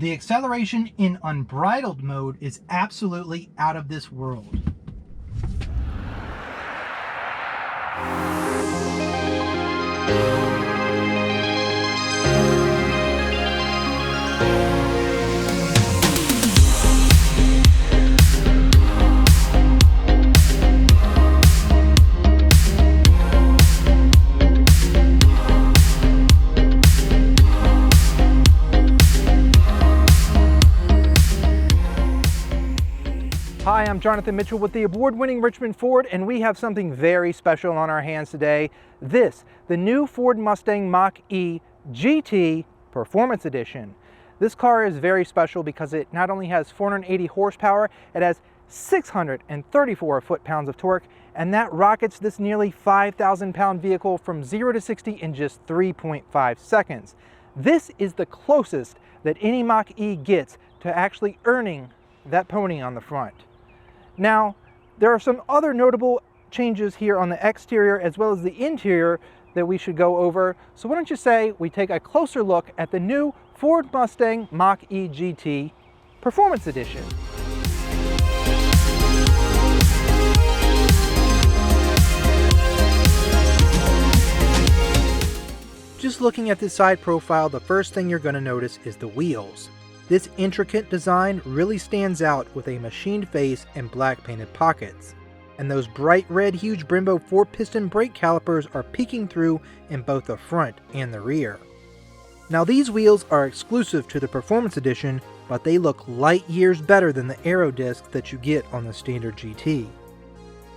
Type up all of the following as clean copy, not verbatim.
The acceleration in unbridled mode is absolutely out of this world. Hi, I'm Jonathan Mitchell with the award-winning Richmond Ford, and we have something very special on our hands today. The new Ford Mustang Mach-E GT Performance Edition. This car is very special because it not only has 480 horsepower, it has 634 foot-pounds of torque, and that rockets this nearly 5,000-pound vehicle from 0 to 60 in just 3.5 seconds. This is the closest that any Mach-E gets to actually earning that pony on the front. Now, there are some other notable changes here on the exterior as well as the interior that we should go over. So why don't you say we take a closer look at the new Ford Mustang Mach-E GT Performance Edition. Just looking at this side profile, the first thing you're going to notice is the wheels. This intricate design really stands out with a machined face and black painted pockets. And those bright red huge Brembo 4-piston brake calipers are peeking through in both the front and the rear. Now these wheels are exclusive to the Performance Edition, but they look light years better than the aero discs that you get on the standard GT.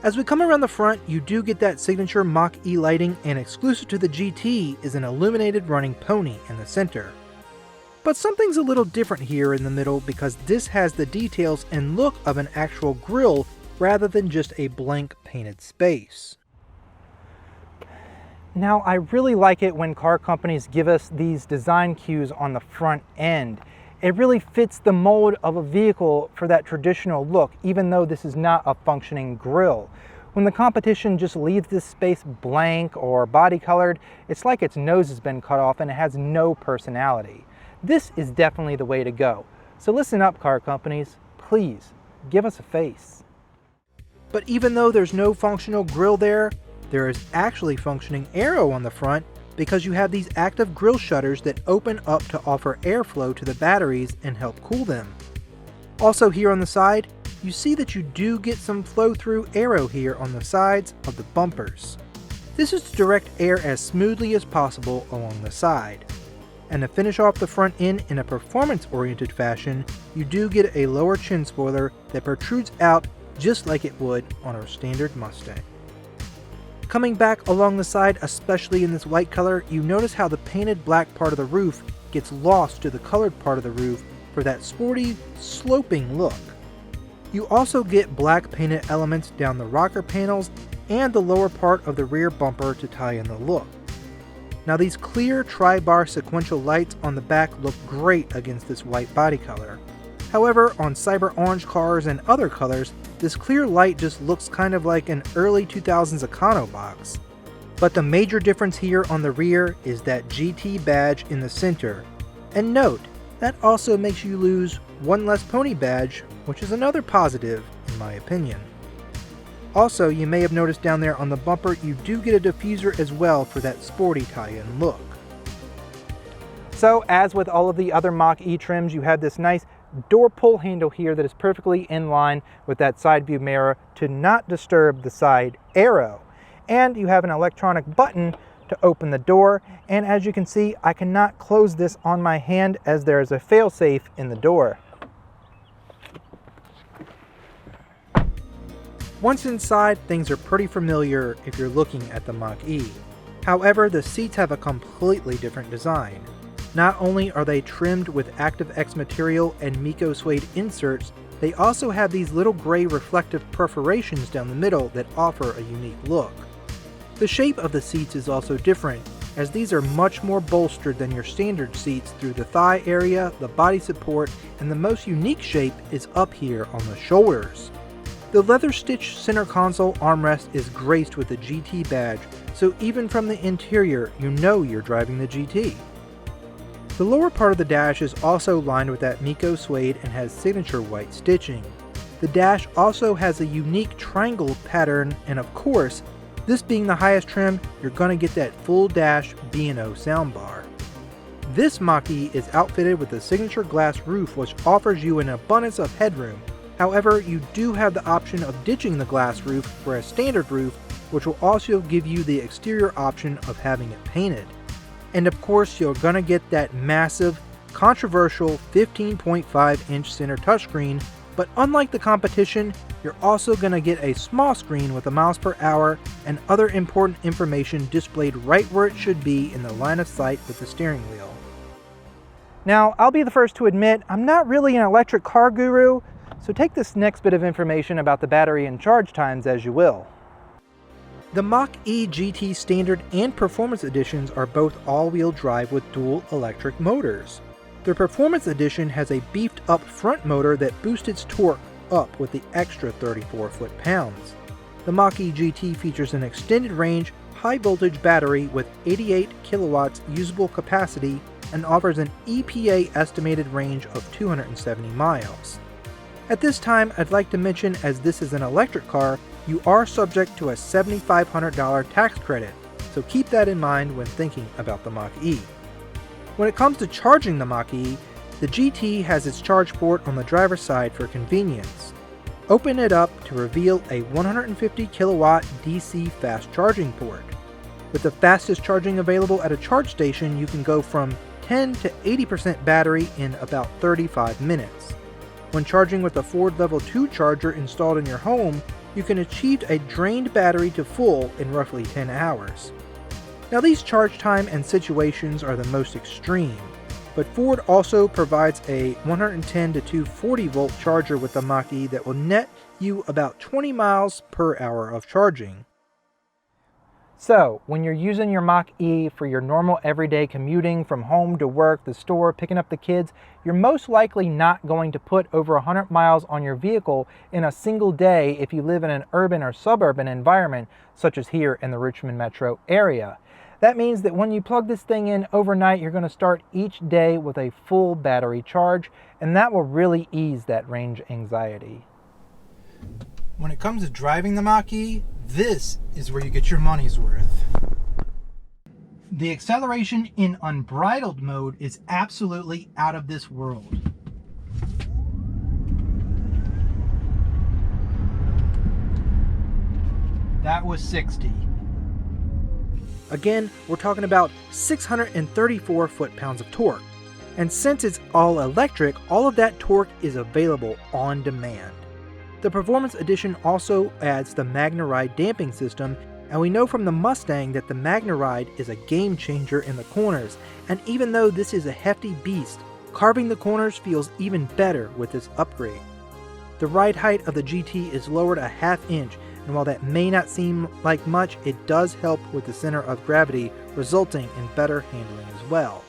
As we come around the front, you do get that signature Mach-E lighting, and exclusive to the GT is an illuminated running pony in the center. But something's a little different here in the middle because this has the details and look of an actual grille rather than just a blank painted space. Now, I really like it when car companies give us these design cues on the front end. It really fits the mold of a vehicle for that traditional look, even though this is not a functioning grille. When the competition just leaves this space blank or body colored, it's like its nose has been cut off and it has no personality. This is definitely the way to go. So listen up, car companies, please give us a face. But even though there's no functional grille there is actually functioning aero on the front because you have these active grille shutters that open up to offer airflow to the batteries and help cool them. Also here on the side, you see that you do get some flow-through aero here on the sides of the bumpers. This is to direct air as smoothly as possible along the side. And to finish off the front end in a performance-oriented fashion, you do get a lower chin spoiler that protrudes out just like it would on our standard Mustang. Coming back along the side, especially in this white color, you notice how the painted black part of the roof gets lost to the colored part of the roof for that sporty, sloping look. You also get black painted elements down the rocker panels and the lower part of the rear bumper to tie in the look. Now these clear tri-bar sequential lights on the back look great against this white body color. However, on cyber orange cars and other colors, this clear light just looks kind of like an early 2000s Econo box. But the major difference here on the rear is that GT badge in the center. And note, that also makes you lose one less pony badge, which is another positive in my opinion. Also, you may have noticed down there on the bumper, you do get a diffuser as well for that sporty tie-in look. So, as with all of the other Mach-E trims, you have this nice door pull handle here that is perfectly in line with that side view mirror to not disturb the side aero. And you have an electronic button to open the door, and as you can see, I cannot close this on my hand as there is a fail-safe in the door. Once inside, things are pretty familiar if you're looking at the Mach-E. However, the seats have a completely different design. Not only are they trimmed with ActiveX material and Miko suede inserts, they also have these little gray reflective perforations down the middle that offer a unique look. The shape of the seats is also different, as these are much more bolstered than your standard seats through the thigh area, the body support, and the most unique shape is up here on the shoulders. The leather-stitched center console armrest is graced with the GT badge, so even from the interior, you know you're driving the GT. The lower part of the dash is also lined with that Miko suede and has signature white stitching. The dash also has a unique triangle pattern, and of course, this being the highest trim, you're going to get that full dash B&O soundbar. This Mach-E is outfitted with a signature glass roof which offers you an abundance of headroom. However, you do have the option of ditching the glass roof for a standard roof, which will also give you the exterior option of having it painted. And of course, you're going to get that massive, controversial 15.5-inch center touchscreen, but unlike the competition, you're also going to get a small screen with the miles per hour and other important information displayed right where it should be in the line of sight with the steering wheel. Now, I'll be the first to admit, I'm not really an electric car guru, so take this next bit of information about the battery and charge times as you will. The Mach-E GT Standard and Performance Editions are both all-wheel drive with dual electric motors. The Performance Edition has a beefed up front motor that boosts its torque up with the extra 34 foot-pounds. The Mach-E GT features an extended range, high voltage battery with 88 kilowatts usable capacity and offers an EPA estimated range of 270 miles. At this time, I'd like to mention, as this is an electric car, you are subject to a $7,500 tax credit, so keep that in mind when thinking about the Mach-E. When it comes to charging the Mach-E, the GT has its charge port on the driver's side for convenience. Open it up to reveal a 150 kilowatt DC fast charging port. With the fastest charging available at a charge station, you can go from 10 to 80% battery in about 35 minutes. When charging with a Ford Level 2 charger installed in your home, you can achieve a drained battery to full in roughly 10 hours. Now, these charge time and situations are the most extreme, but Ford also provides a 110 to 240 volt charger with the Mach-E that will net you about 20 miles per hour of charging. So, when you're using your Mach-E for your normal everyday commuting from home to work, the store, picking up the kids, you're most likely not going to put over 100 miles on your vehicle in a single day if you live in an urban or suburban environment, such as here in the Richmond metro area. That means that when you plug this thing in overnight, you're going to start each day with a full battery charge, and that will really ease that range anxiety. When it comes to driving the Mach-E, this is where you get your money's worth. The acceleration in unbridled mode is absolutely out of this world. That was 60. Again, we're talking about 634 foot-pounds of torque. And since it's all electric, all of that torque is available on demand. The Performance Edition also adds the MagneRide damping system, and we know from the Mustang that the MagneRide is a game changer in the corners, and even though this is a hefty beast, carving the corners feels even better with this upgrade. The ride height of the GT is lowered a ½ inch, and while that may not seem like much, it does help with the center of gravity, resulting in better handling as well.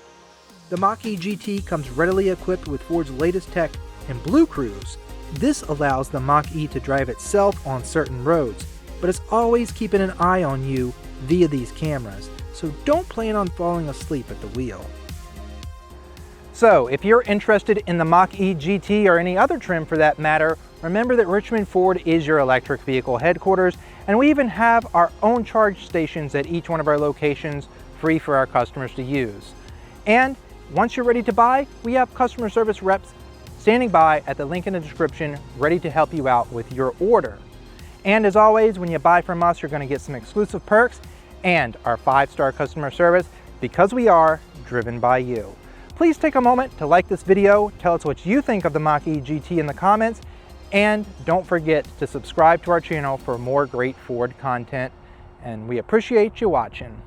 The Mach-E GT comes readily equipped with Ford's latest tech in Blue Cruise. This allows the Mach-E to drive itself on certain roads, but it's always keeping an eye on you via these cameras, so don't plan on falling asleep at the wheel. So, if you're interested in the Mach-E GT or any other trim for that matter, remember that Richmond Ford is your electric vehicle headquarters, and we even have our own charge stations at each one of our locations free for our customers to use. And once you're ready to buy, we have customer service reps standing by at the link in the description, ready to help you out with your order. And as always, when you buy from us, you're going to get some exclusive perks and our 5-star customer service, because we are driven by you. Please take a moment to like this video, tell us what you think of the Mach-E GT in the comments, and don't forget to subscribe to our channel for more great Ford content. And we appreciate you watching.